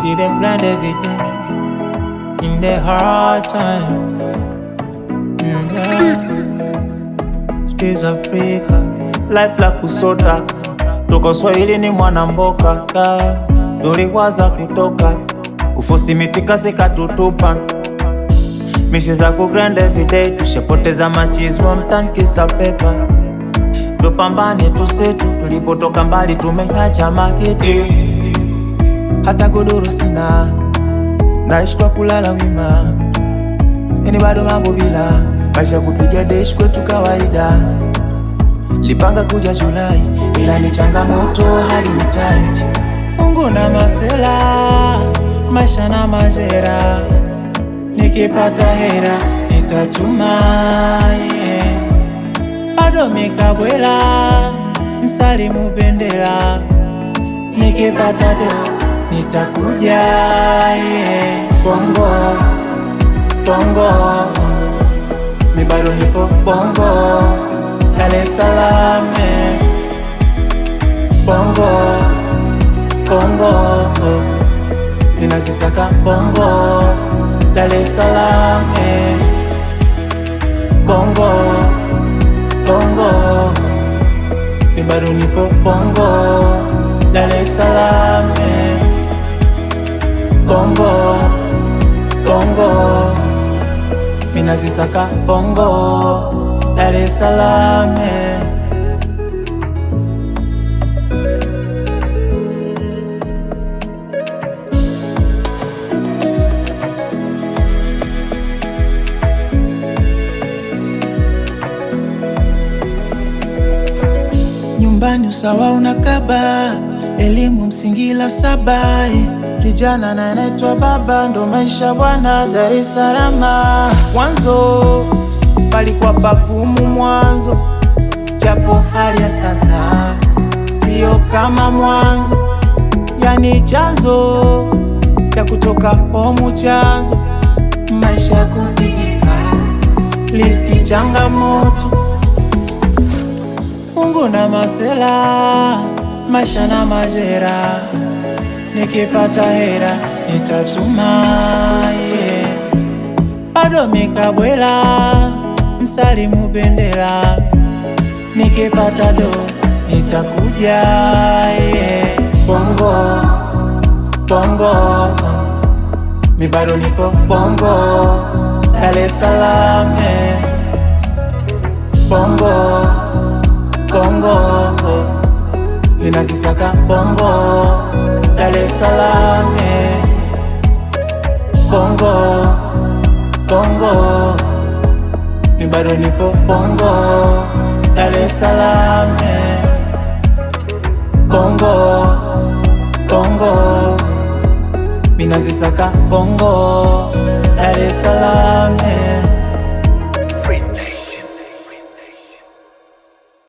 see them blind every day in the hard time. Space Africa, life la kusota. Toka Swahili ni mwana mboka. Tuliwaza kutoka kufosi mitikasi katutupa. Mishi za kugrand everyday. Tushapoteza machizi wa mtankisa pepa. Tupambane tusetu, tulipotoka mbali tumeacha magetu. Hata godoro sina, naishi kwa kulala wima. Eni bado mambo bila, maisha kupiga dash kwetu kawaida. Lipanga kuja Julai, ila ni changamoto hali ni tight. Mungu na masela, maisha na majera. Nikipata hera, nitachuma, bado mikabwela, msalimu vendela. Nikipata do, nitakuja, Bongo, bongo, mi bado nipo bongo, Dar es Salaam. Bongo, bongo, ninazisaka bongo, Dar es Salaam. Bongo, bongo, mi bado nipo bongo, Dar es Salaam. Bongo, bongo, minazisaka bongo, Dar es Salaam. Nyumbani usawa unakaba, elimu msingi la 7. Kijana na anaitwa baba, ndo maisha bwana Dar es Salaam. Mwanzo palikuwa pagumu mwanzo, japo hali ya sasa sio kama mwanzo. Yani chanzo cha kutoka homu chanzo, maisha kupigika, liski changamoto. Mungu na masela, maisha na majera. Nikipata hera, nitatuma, bado mikabwela, msalimu vendela. Nikipata do, nitakuja, Bongo, bongo, mi bado nipo bongo, Dar es Salaam. Bongo, bongo, ninazisaka bongo, Dar es Salaam. Bongo, bongo, mi bado nipo bongo, Dar es Salaam. Bongo, bongo, minazisaka bongo,